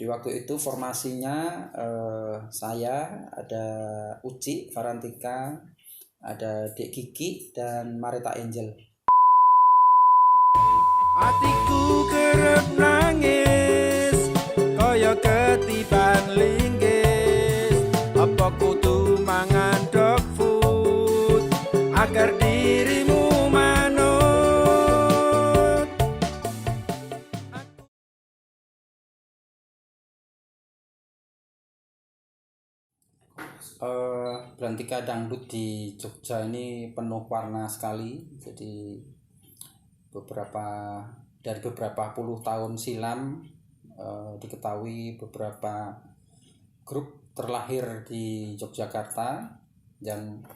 Jadi waktu itu formasinya saya ada Uci Farantika, ada Dek Kiki dan Marita Angel. Atiku kerep nangis kaya ketiban linggis, apa kudu mangan dog food agar dirimu manut. Belantika dangdut di Jogja ini penuh warna sekali. Jadi dari beberapa puluh tahun silam diketahui beberapa grup terlahir di Yogyakarta, dan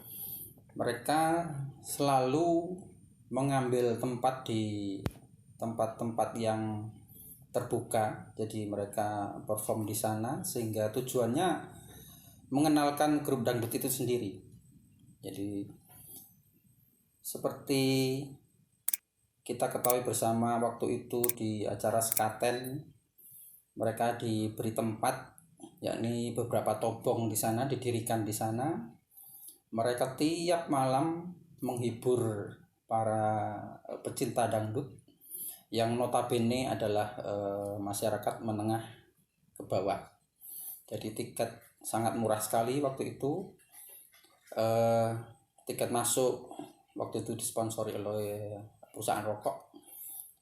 mereka selalu mengambil tempat di tempat-tempat yang terbuka. Jadi mereka perform di sana sehingga tujuannya mengenalkan grup dangdut itu sendiri. Jadi seperti kita ketahui bersama waktu itu di acara Sekaten, mereka diberi tempat, yakni beberapa tobong di sana didirikan di sana. Mereka tiap malam menghibur para pecinta dangdut yang notabene adalah masyarakat menengah ke bawah. Jadi tiket sangat murah sekali waktu itu. Tiket masuk waktu itu disponsori oleh perusahaan rokok,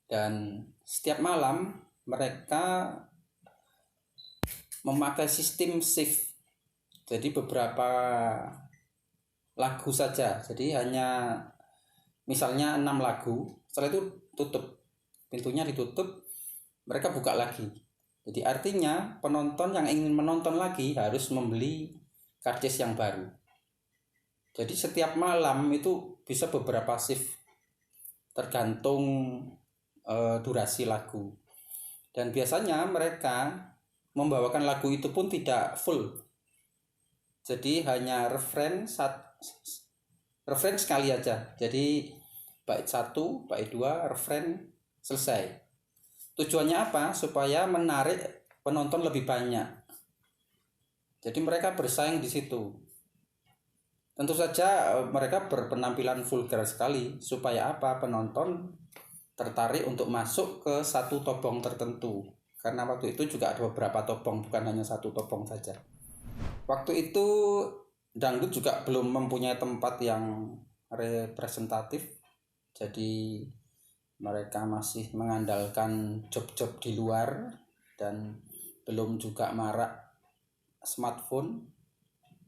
dan setiap malam mereka memakai sistem shift. Jadi beberapa lagu saja, jadi hanya misalnya 6 lagu, setelah itu tutup, pintunya ditutup, mereka buka lagi. Jadi artinya penonton yang ingin menonton lagi harus membeli karcis yang baru. Jadi setiap malam itu bisa beberapa shift, tergantung durasi lagu. Dan biasanya mereka membawakan lagu itu pun tidak full. Jadi hanya refrain sekali aja. Jadi bait 1, bait 2, refrain, selesai. Tujuannya apa? Supaya menarik penonton lebih banyak. Jadi mereka bersaing di situ. Tentu saja mereka berpenampilan vulgar sekali. Supaya apa? Penonton tertarik untuk masuk ke satu tobong tertentu. Karena waktu itu juga ada beberapa tobong, bukan hanya satu tobong saja. Waktu itu dangdut juga belum mempunyai tempat yang representatif. Jadi mereka masih mengandalkan job-job di luar, dan belum juga marak smartphone.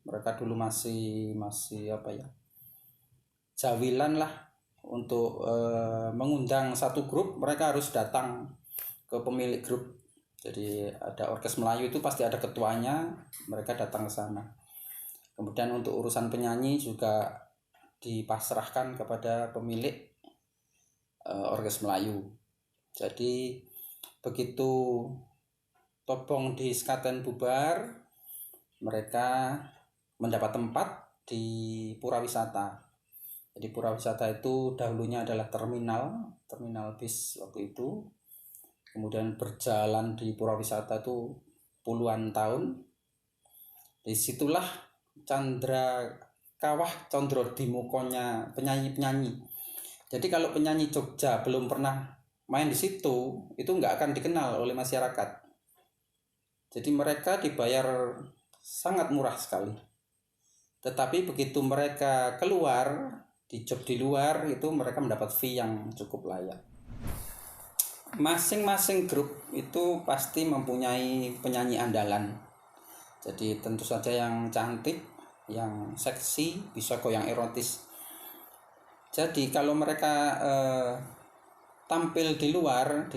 Mereka dulu masih jawilan lah. Untuk mengundang satu grup, mereka harus datang ke pemilik grup. Jadi ada orkes Melayu itu pasti ada ketuanya, mereka datang ke sana. Kemudian untuk urusan penyanyi juga dipasrahkan kepada pemilik orkes Melayu. Jadi begitu tobong di Sekaten bubar, mereka mendapat tempat di Pura Wisata. Jadi Pura Wisata itu dahulunya adalah terminal bis waktu itu. Kemudian berjalan di Pura Wisata itu puluhan tahun. Disitulah Chandra Kawah Condro Dimokonya penyanyi-penyanyi. Jadi kalau penyanyi Jogja belum pernah main di situ, itu nggak akan dikenal oleh masyarakat. Jadi mereka dibayar sangat murah sekali. Tetapi begitu mereka keluar di job di luar, itu mereka mendapat fee yang cukup layak. Masing-masing grup itu pasti mempunyai penyanyi andalan. Jadi tentu saja yang cantik, yang seksi, bisa goyang erotis. Jadi kalau mereka tampil di luar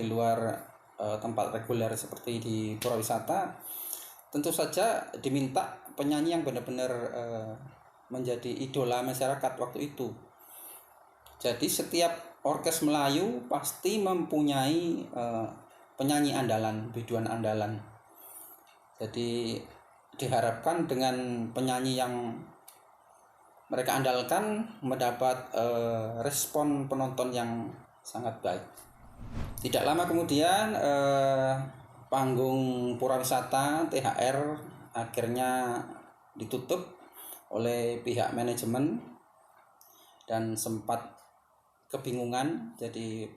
tempat reguler seperti di Pura Wisata, tentu saja diminta penyanyi yang benar-benar menjadi idola masyarakat waktu itu. Jadi setiap orkes Melayu pasti mempunyai penyanyi andalan, biduan andalan. Jadi diharapkan dengan penyanyi yang mereka andalkan mendapat respon penonton yang sangat baik. Tidak lama kemudian panggung Purawisata THR akhirnya ditutup oleh pihak manajemen dan sempat kebingungan. Jadi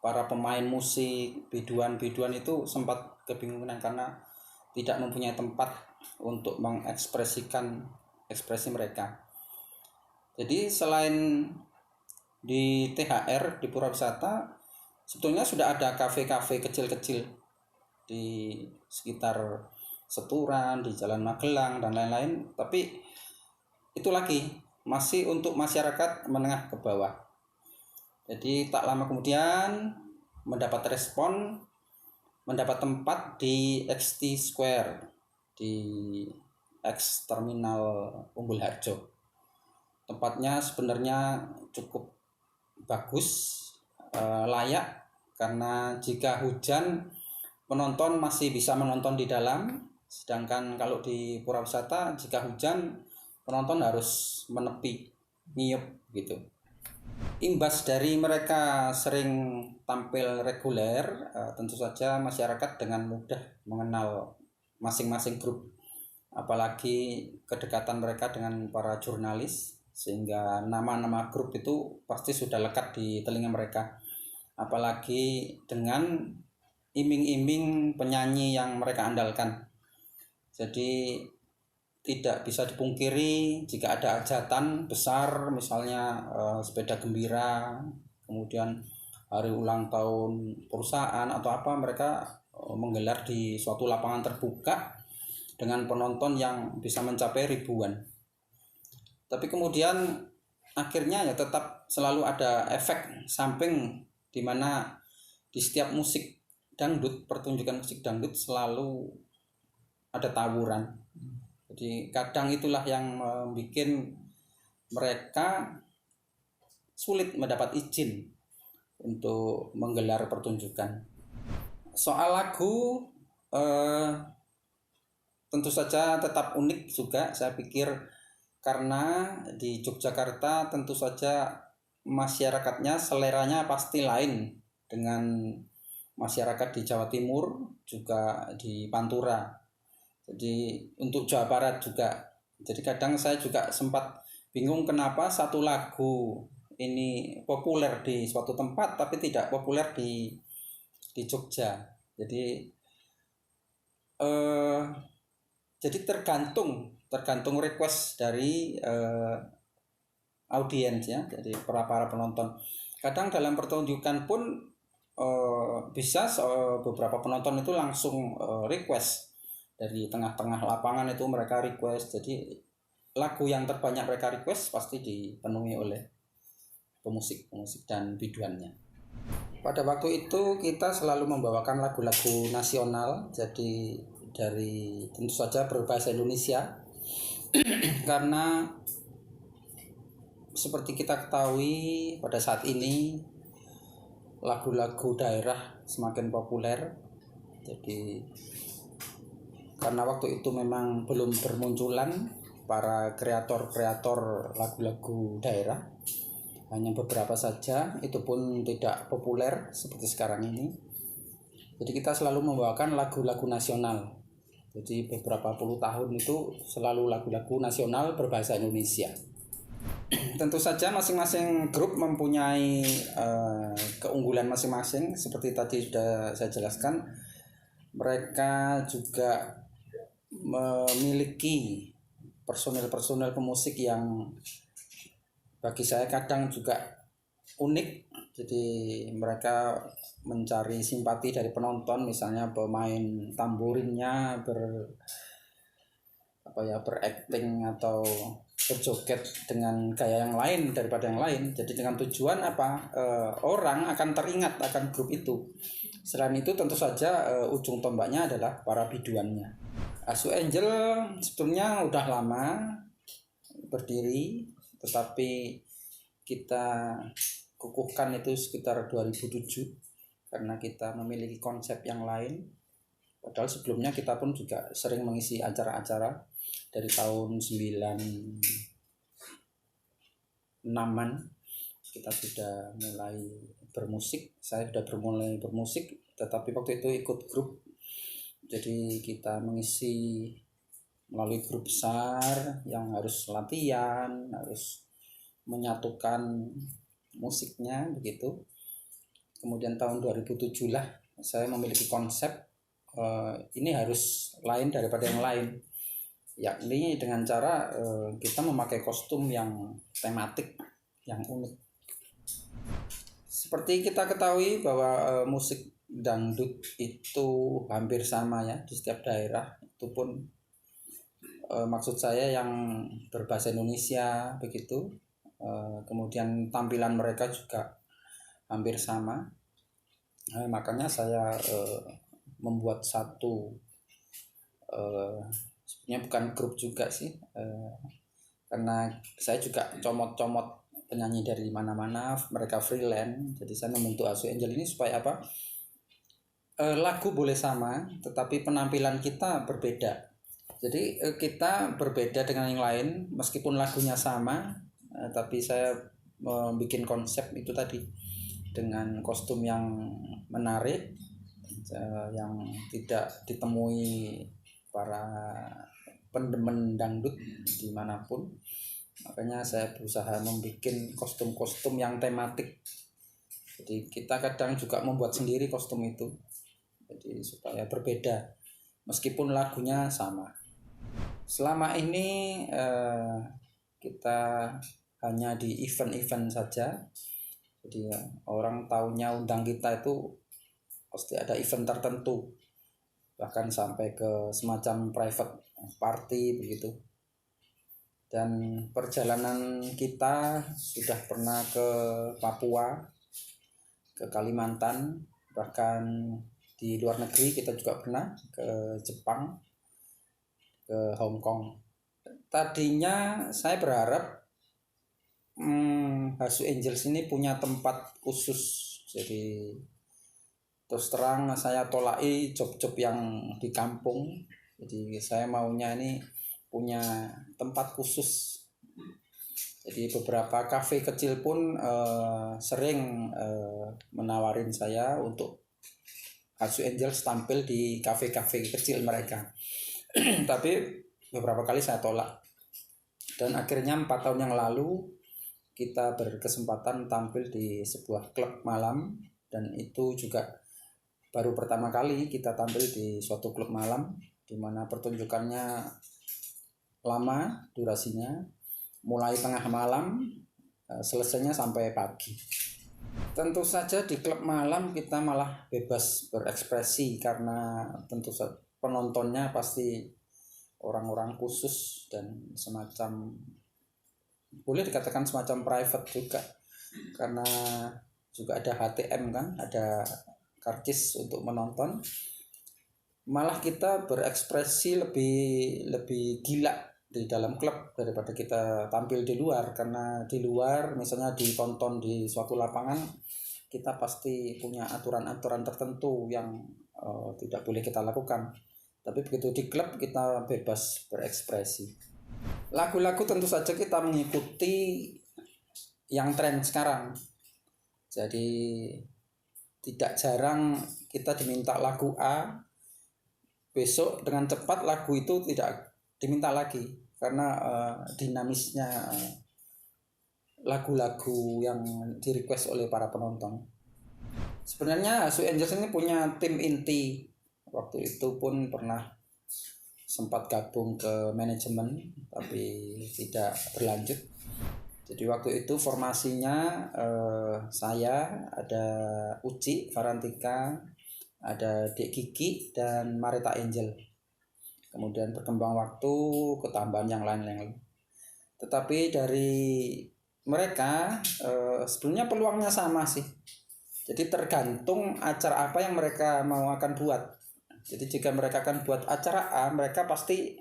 para pemain musik biduan-biduan itu sempat kebingungan karena tidak mempunyai tempat untuk mengekspresikan ekspresi mereka. Jadi selain di THR di Purawisata, sebetulnya sudah ada kafe-kafe kecil-kecil di sekitar Seturan, di Jalan Magelang dan lain-lain, tapi itu lagi masih untuk masyarakat menengah ke bawah. Jadi tak lama kemudian mendapat respon, mendapat tempat di XT Square di X Terminal Umbul Harjo. Tempatnya sebenarnya cukup bagus, layak, karena jika hujan penonton masih bisa menonton di dalam, sedangkan kalau di Purawisata jika hujan penonton harus menepi, ngiyup gitu. Imbas dari mereka sering tampil reguler, tentu saja masyarakat dengan mudah mengenal masing-masing grup, apalagi kedekatan mereka dengan para jurnalis, sehingga nama-nama grup itu pasti sudah lekat di telinga mereka, apalagi dengan iming-iming penyanyi yang mereka andalkan. Jadi tidak bisa dipungkiri jika ada hajatan besar, misalnya sepeda gembira, kemudian hari ulang tahun perusahaan atau apa, mereka menggelar di suatu lapangan terbuka dengan penonton yang bisa mencapai ribuan. Tapi kemudian akhirnya ya tetap selalu ada efek samping, di mana di setiap musik dangdut, pertunjukan musik dangdut selalu ada tawuran. Jadi kadang itulah yang membuat mereka sulit mendapat izin untuk menggelar pertunjukan. Soal lagu tentu saja tetap unik juga, saya pikir, karena di Yogyakarta tentu saja masyarakatnya seleranya pasti lain dengan masyarakat di Jawa Timur, juga di Pantura. Jadi untuk Jawa Barat juga. Jadi kadang saya juga sempat bingung kenapa satu lagu ini populer di suatu tempat tapi tidak populer di Jogja. Jadi tergantung request dari audiens ya, jadi para penonton. Kadang dalam pertunjukan pun bisa beberapa penonton itu langsung request dari tengah-tengah lapangan, itu mereka request. Jadi lagu yang terbanyak mereka request pasti dipenuhi oleh pemusik dan biduannya. Pada waktu itu kita selalu membawakan lagu-lagu nasional, jadi dari tentu saja berbahasa Indonesia karena seperti kita ketahui pada saat ini lagu-lagu daerah semakin populer. Jadi karena waktu itu memang belum bermunculan para kreator lagu-lagu daerah, hanya beberapa saja, itu pun tidak populer seperti sekarang ini. Jadi kita selalu membawakan lagu-lagu nasional. Jadi beberapa puluh tahun itu selalu lagu-lagu nasional berbahasa Indonesia. Tentu saja masing-masing grup mempunyai keunggulan masing-masing. Seperti tadi sudah saya jelaskan, mereka juga memiliki personel pemusik yang bagi saya kadang juga unik. Jadi mereka mencari simpati dari penonton, misalnya pemain tamburinnya berakting atau berjoget dengan gaya yang lain daripada yang lain. Jadi dengan tujuan apa? Orang akan teringat akan grup itu. Selain itu tentu saja ujung tombaknya adalah para biduannya. Asu Angel sebetulnya udah lama berdiri, tetapi kita kukuhkan itu sekitar 2007 karena kita memiliki konsep yang lain. Padahal sebelumnya kita pun juga sering mengisi acara-acara dari tahun 96-an kita sudah mulai bermusik. Saya sudah mulai bermusik, tetapi waktu itu ikut grup. Jadi kita mengisi melalui grup besar yang harus latihan, harus menyatukan musiknya begitu. Kemudian tahun 2007 lah saya memiliki konsep ini harus lain daripada yang lain, yakni dengan cara kita memakai kostum yang tematik, yang unik. Seperti kita ketahui bahwa musik dangdut itu hampir sama ya di setiap daerah, itu pun maksud saya yang berbahasa Indonesia begitu. Kemudian tampilan mereka juga hampir sama. Makanya saya membuat satu sebenarnya bukan grup juga sih, karena saya juga comot-comot penyanyi dari mana-mana, mereka freelance. Jadi saya membentuk Asu Angel ini supaya apa? Lagu boleh sama, tetapi penampilan kita berbeda. Jadi kita berbeda dengan yang lain, meskipun lagunya sama, tapi saya membuat konsep itu tadi dengan kostum yang menarik, yang tidak ditemui para pendemen dangdut dimanapun. Makanya saya berusaha membuat kostum-kostum yang tematik. Jadi kita kadang juga membuat sendiri kostum itu, jadi supaya berbeda meskipun lagunya sama. Selama ini kita hanya di event-event saja. Jadi orang taunya undang kita itu pasti ada event tertentu, bahkan sampai ke semacam private party begitu. Dan perjalanan kita sudah pernah ke Papua, ke Kalimantan, bahkan di luar negeri kita juga pernah ke Jepang, ke Hong Kong. Tadinya saya berharap Asu Angels ini punya tempat khusus. Jadi terus terang saya tolaki job-job yang di kampung. Jadi saya maunya ini punya tempat khusus. Jadi beberapa kafe kecil pun sering menawarin saya untuk Asu Angels tampil di kafe-kafe kecil mereka. Tapi beberapa kali saya tolak. Dan akhirnya 4 tahun yang lalu kita berkesempatan tampil di sebuah klub malam, dan itu juga baru pertama kali kita tampil di suatu klub malam di mana pertunjukannya lama durasinya, mulai tengah malam selesainya sampai pagi. Tentu saja di klub malam kita malah bebas berekspresi karena tentu saja penontonnya pasti orang-orang khusus dan semacam, boleh dikatakan semacam private juga, karena juga ada HTM kan, ada karcis untuk menonton. Malah kita berekspresi lebih gila di dalam klub daripada kita tampil di luar, karena di luar misalnya ditonton di suatu lapangan, kita pasti punya aturan-aturan tertentu yang tidak boleh kita lakukan. Tapi begitu di klub kita bebas berekspresi. Lagu-lagu tentu saja kita mengikuti yang tren sekarang. Jadi tidak jarang kita diminta lagu A, besok dengan cepat lagu itu tidak diminta lagi, karena dinamisnya lagu-lagu yang di-request oleh para penonton. Sebenarnya Asu Angels ini punya tim inti. Waktu itu pun pernah sempat gabung ke manajemen tapi tidak berlanjut. Jadi waktu itu formasinya saya, ada Uci Farantika, ada Dek Kiki dan Marita Angel. Kemudian berkembang waktu ketambahan yang lain-lain. Tetapi dari mereka sebenarnya peluangnya sama sih. Jadi tergantung acara apa yang mereka mau akan buat. Jadi jika mereka akan buat acara A, mereka pasti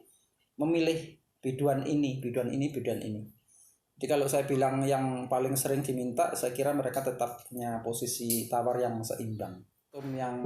memilih biduan ini. Jadi kalau saya bilang yang paling sering diminta, saya kira mereka tetap punya posisi tawar yang seimbang. Yang